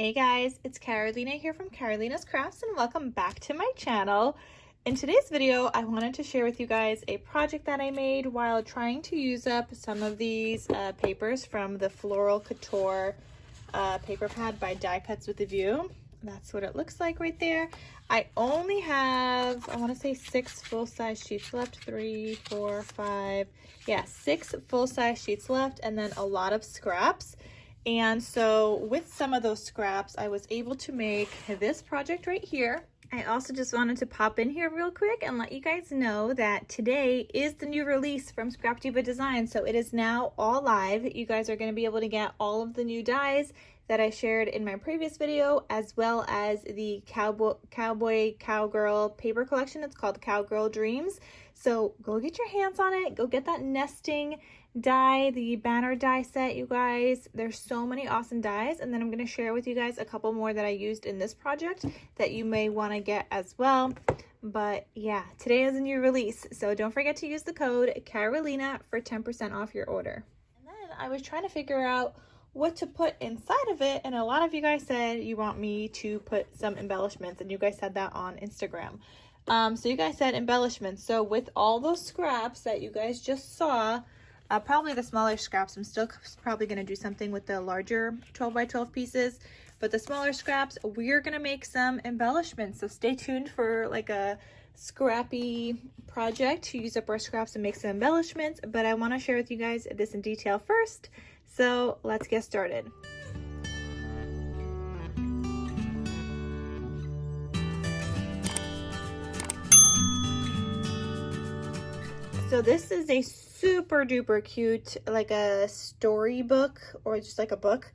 Hey guys, it's Carolina here from KarolinasKrafts and welcome back to my channel. In today's video, I wanted to share with you guys a project that I made while trying to use up some of these papers from the Floral Couture paper pad by Die Cuts with a View. That's what it looks like right there. I only have, I want to say 6 full-size sheets left. 3, 4, 5, yeah, 6 full-size sheets left, and then a lot of scraps. And so with some of those scraps, I was able to make this project right here. I also just wanted to pop in here real quick and let you guys know that today is the new release from Scrap Diva Design. So it is now all live. You guys are going to be able to get all of the new dies that I shared in my previous video, as well as the cowboy cowgirl paper collection. It's called Cowgirl Dreams. So go get your hands on it. Go get that nesting die, the banner die set, you guys. There's so many awesome dies, and then I'm going to share with you guys a couple more that I used in this project that you may want to get as well. But yeah, today is a new release, so don't forget to use the code Carolina for 10% off your order. And then I was trying to figure out what to put inside of it, and a lot of you guys said you want me to put some embellishments, and you guys said that on Instagram. So you guys said embellishments. So with all those scraps that you guys just saw, probably the smaller scraps, I'm still probably going to do something with the larger 12 by 12 pieces, but the smaller scraps, we're going to make some embellishments. So stay tuned for like a scrappy project to use up our scraps and make some embellishments. But I want to share with you guys this in detail first. So let's get started. So this is a super duper cute, like a storybook or just like a book.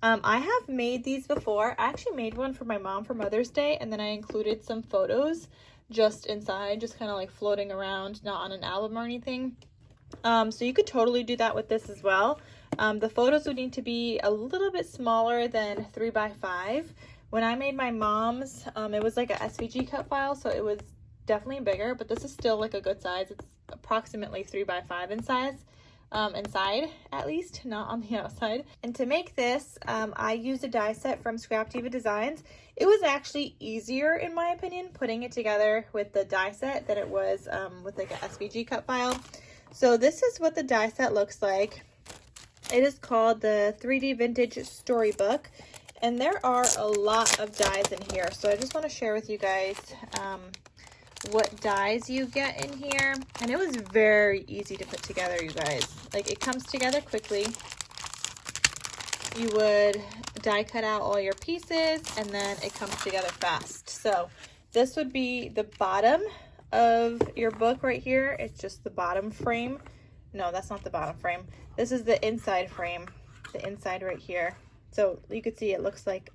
I have made these before. I actually made one for my mom for Mother's Day, and then I included some photos just inside, just kind of like floating around, not on an album or anything. So you could totally do that with this as well. The photos would need to be a little bit smaller than 3 by 5. When I made my mom's, it was like a SVG cut file, so it was definitely bigger, but this is still like a good size. It's approximately 3 by 5 in size, inside at least, not on the outside. And to make this, I used a die set from Scrap Diva Designs. It was actually easier, in my opinion, putting it together with the die set than it was with like a SVG cut file. So this is what the die set looks like. It is called the 3D Vintage Storybook, and there are a lot of dies in here. So I just want to share with you guys what dies you get in here, and it was very easy to put together, you guys. Like, it comes together quickly. You would die cut out all your pieces, and then it comes together fast. So this would be the bottom of your book right here. It's just the bottom frame. No, that's not the bottom frame. This is the inside frame, the inside right here. So you could see it looks like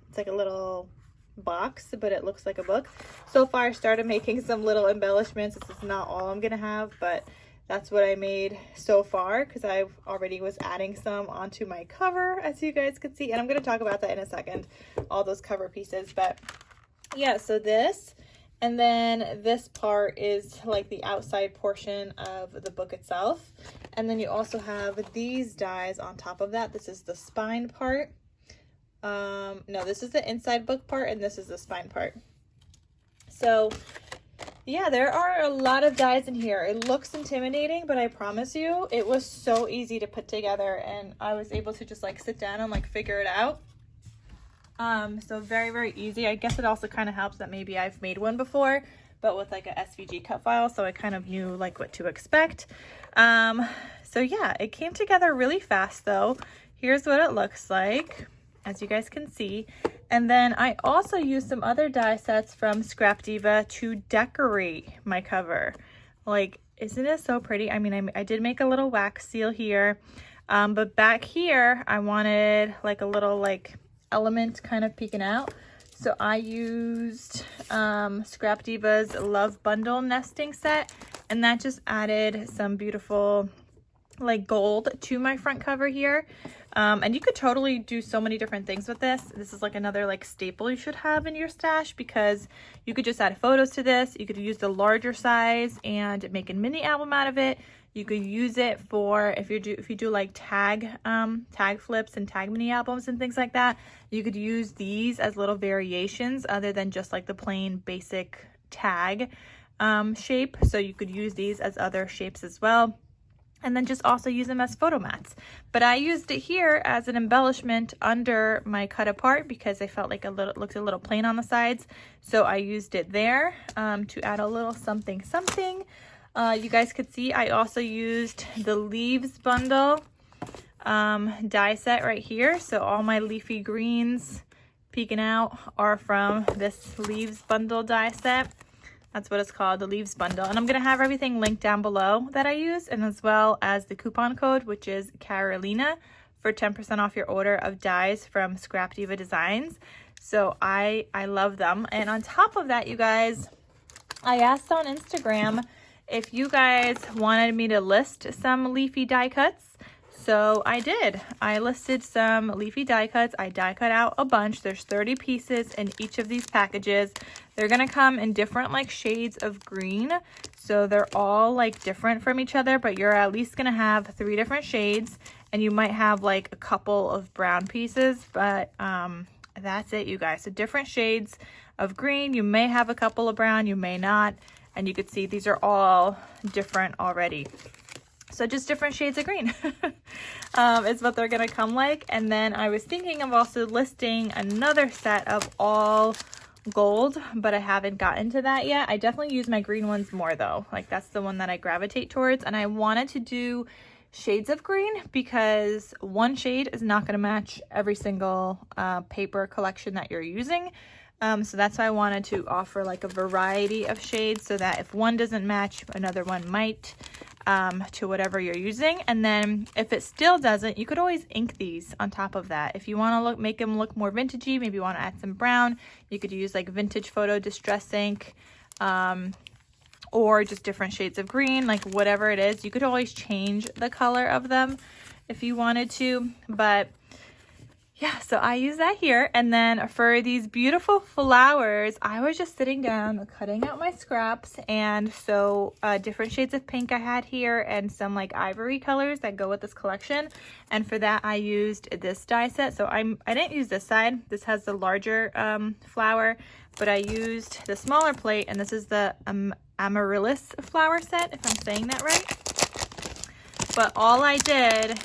it's like a little box, but it looks like a book. So far I started making some little embellishments. This is not all I'm gonna have, but that's what I made so far, because I already was adding some onto my cover, as you guys could see, and I'm going to talk about that in a second, all those cover pieces. But yeah, so this, and then this part is like the outside portion of the book itself, and then you also have these dies on top of that. This is the spine part. No, this is the inside book part, and this is the spine part. So yeah, there are a lot of dies in here. It looks intimidating, but I promise you it was so easy to put together, and I was able to just like sit down and like figure it out. So very, very easy. I guess it also kind of helps that maybe I've made one before, but with like a SVG cut file, so I kind of knew like what to expect. So yeah, it came together really fast though. Here's what it looks like, as you guys can see. And then I also used some other die sets from Scrap Diva to decorate my cover. Like, isn't it so pretty? I mean, I did make a little wax seal here, but back here I wanted like a little like element kind of peeking out. So I used Scrap Diva's Love Bundle nesting set, and that just added some beautiful like gold to my front cover here. And you could totally do so many different things with this. This is like another like staple you should have in your stash, because you could just add photos to this. You could use the larger size and make a mini album out of it. You could use it for if you do like tag flips and tag mini albums and things like that. You could use these as little variations other than just like the plain basic tag shape. So you could use these as other shapes as well. And then just also use them as photo mats. But I used it here as an embellishment under my cut apart because I felt like it looked a little plain on the sides. So I used it there to add a little something something. You guys could see I also used the leaves bundle die set right here. So all my leafy greens peeking out are from this leaves bundle die set. That's what it's called, the leaves bundle. And I'm going to have everything linked down below that I use, and as well as the coupon code, which is Carolina, for 10% off your order of dies from Scrap Diva Designs. So I love them. And on top of that, you guys, I asked on Instagram if you guys wanted me to list some leafy die cuts. So I did. I listed some leafy die cuts. I die cut out a bunch. There's 30 pieces in each of these packages. They're gonna come in different like shades of green. So they're all like different from each other, but you're at least gonna have 3 different shades, and you might have like a couple of brown pieces, but that's it, you guys. So different shades of green. You may have a couple of brown, you may not. And you could see these are all different already. So just different shades of green is what they're gonna come like. And then I was thinking of also listing another set of all gold, but I haven't gotten to that yet. I definitely use my green ones more though. Like that's the one that I gravitate towards. And I wanted to do shades of green because one shade is not gonna match every single paper collection that you're using. So that's why I wanted to offer like a variety of shades so that if one doesn't match, another one might. To whatever you're using. And then if it still doesn't, you could always ink these on top of that. If you want to make them look more vintagey, maybe you want to add some brown, you could use like vintage photo distress ink, or just different shades of green, like whatever it is. You could always change the color of them if you wanted to, but yeah, so I use that here. And then for these beautiful flowers, I was just sitting down cutting out my scraps, and so different shades of pink I had here and some like ivory colors that go with this collection. And for that I used this die set. So I didn't use this side. This has the larger flower, but I used the smaller plate, and this is the amaryllis flower set, if I'm saying that right. But all I did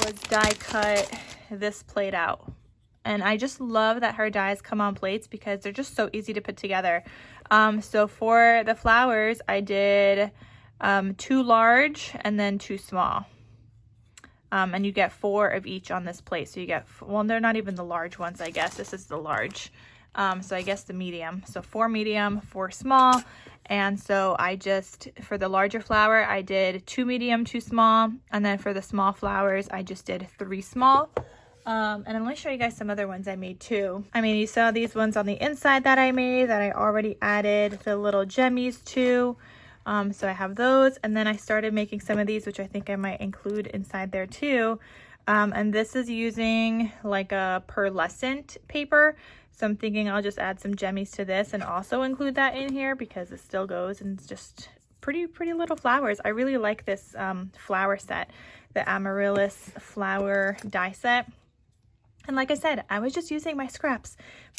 was die cut this plate out, and I just love that her dies come on plates because they're just so easy to put together. So for the flowers I did 2 large and then 2 small, and you get 4 of each on this plate. So you get, well, they're not even the large ones, I guess this is the large, so I guess the medium. So 4 medium, 4 small. And so I just, for the larger flower I did 2 medium, 2 small, and then for the small flowers I just did 3 small. And I'm going to show you guys some other ones I made too. I mean, you saw these ones on the inside that I made that I already added the little gemmies to. So I have those, and then I started making some of these, which I think I might include inside there too. And this is using like a pearlescent paper. So I'm thinking I'll just add some gemmies to this and also include that in here because it still goes, and it's just pretty little flowers. I really like this flower set, the amaryllis flower die set. And like I said, I was just using my scraps,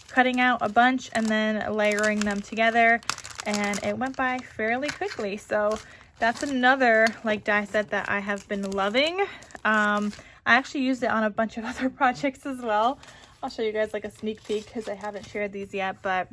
cutting out a bunch and then layering them together, and it went by fairly quickly. So that's another like die set that I have been loving. I actually used it on a bunch of other projects as well. I'll show you guys like a sneak peek because I haven't shared these yet, but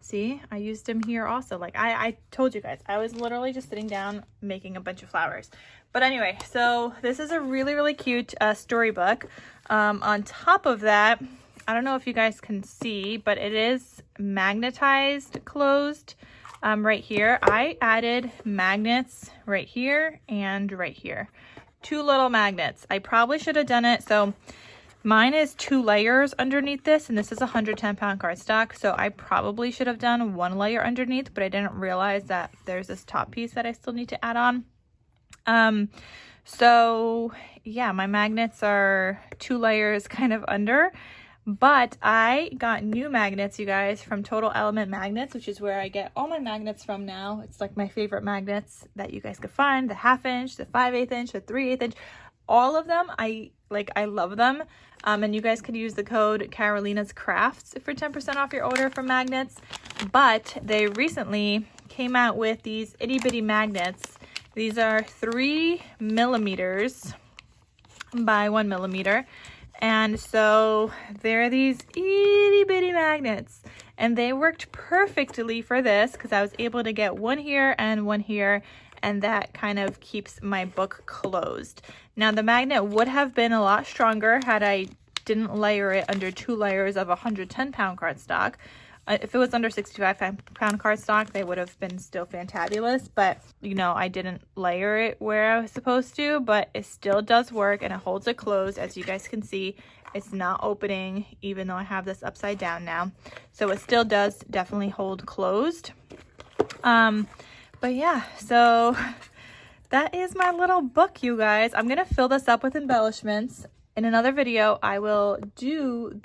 see, I used them here also. Like I told you guys, I was literally just sitting down making a bunch of flowers. But anyway, so this is a really cute storybook. On top of that, I don't know if you guys can see, but it is magnetized closed right here. I added magnets right here and right here. 2 little magnets. I probably should have done it. So mine is 2 layers underneath this, and this is 110-pound cardstock. So I probably should have done 1 layer underneath, but I didn't realize that there's this top piece that I still need to add on. So yeah, my magnets are 2 layers kind of under. But I got new magnets, you guys, from Total Element Magnets, which is where I get all my magnets from now. It's like my favorite magnets that you guys could find, the 1/2 inch, the 5/8 inch, the 3/8 inch, all of them. I love them. And you guys could use the code KarolinasKrafts for 10% off your order for magnets. But they recently came out with these itty bitty magnets. These are 3 millimeters by 1 millimeter. And so they're these itty bitty magnets, and they worked perfectly for this because I was able to get one here and one here, and that kind of keeps my book closed. Now the magnet would have been a lot stronger had I didn't layer it under 2 layers of 110-pound cardstock. If it was under 65-pound cardstock, they would have been still fantabulous, but you know, I didn't layer it where I was supposed to, but it still does work and it holds it closed. As you guys can see, it's not opening even though I have this upside down now. So it still does definitely hold closed. But yeah, so that is my little book, you guys. I'm gonna fill this up with embellishments. In another video, I will do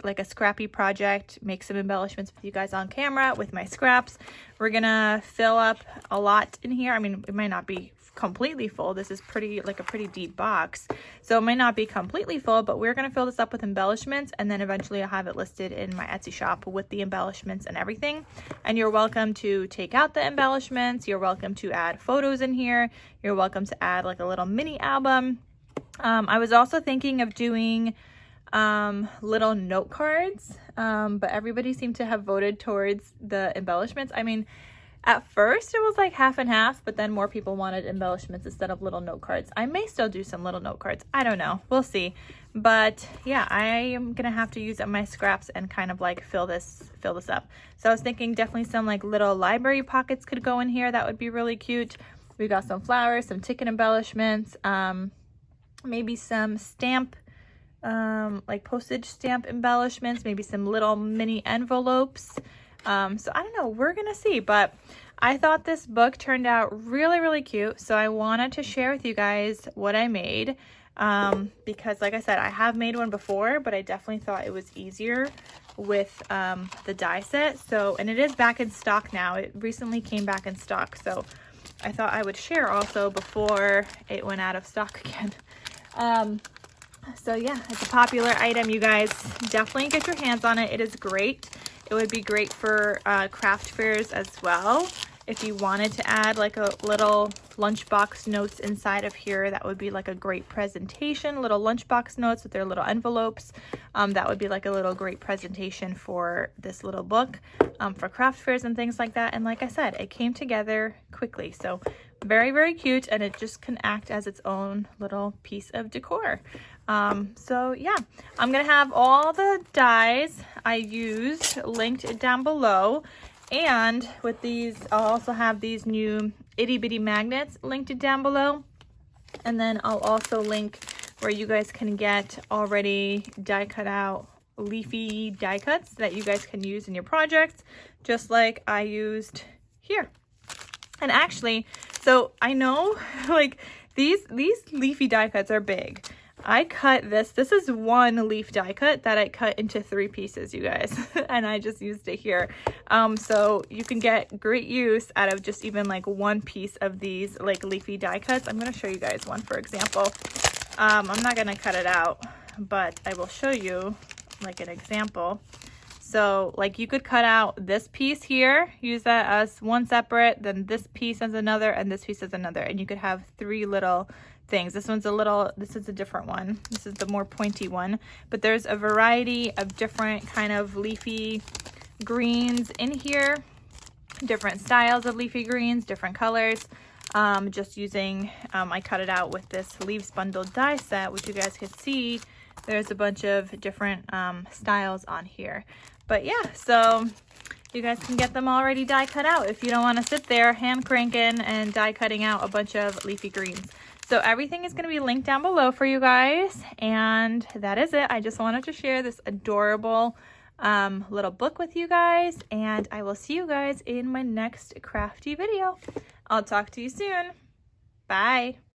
like a scrappy project, make some embellishments with you guys on camera with my scraps. We're gonna fill up a lot in here. I mean, it might not be completely full. This is like a pretty deep box, so it might not be completely full, but we're gonna fill this up with embellishments, and then eventually I'll have it listed in my Etsy shop with the embellishments and everything. And you're welcome to take out the embellishments. You're welcome to add photos in here. You're welcome to add like a little mini album. I was also thinking of doing little note cards, but everybody seemed to have voted towards the embellishments. I mean, at first it was like half and half, but then more people wanted embellishments instead of little note cards. I may still do some little note cards. I don't know. We'll see. But yeah, I am gonna have to use up my scraps and kind of like fill this up. So I was thinking definitely some like little library pockets could go in here. That would be really cute. We got some flowers, some ticket embellishments, maybe some stamp, like postage stamp embellishments, maybe some little mini envelopes. So I don't know, we're gonna see, but I thought this book turned out really, really cute. So I wanted to share with you guys what I made, because like I said, I have made one before, but I definitely thought it was easier with the die set. So, and it is back in stock now. It recently came back in stock. So I thought I would share also before it went out of stock again. So yeah, it's a popular item, you guys. Definitely get your hands on it. It is great. It would be great for craft fairs as well. If you wanted to add like a little lunchbox notes inside of here, that would be like a great presentation. Little lunchbox notes with their little envelopes. That would be like a little great presentation for this little book, for craft fairs and things like that. And like I said, it came together quickly. So very, very cute, and it just can act as its own little piece of decor. So yeah, I'm gonna have all the dies I used linked down below, and with these I'll also have these new itty bitty magnets linked down below, and then I'll also link where you guys can get already die cut out leafy die cuts that you guys can use in your projects, just like I used here. And actually, so I know like these leafy die cuts are big. I cut this is one leaf die cut that I cut into 3 pieces, you guys, and I just used it here. So you can get great use out of just even like one piece of these like leafy die cuts. I'm going to show you guys one, for example. I'm not going to cut it out, but I will show you like an example. So like you could cut out this piece here, use that as one separate, then this piece as another, and this piece as another, and you could have 3 little things. This is a different one. This is the more pointy one, but there's a variety of different kind of leafy greens in here, different styles of leafy greens, different colors. Just using, I cut it out with this leaves bundled die set, which you guys can see there's a bunch of different styles on here. But yeah, so you guys can get them already die cut out if you don't want to sit there hand cranking and die cutting out a bunch of leafy greens. So everything is going to be linked down below for you guys, and that is it. I just wanted to share this adorable little book with you guys, and I will see you guys in my next crafty video. I'll talk to you soon. Bye.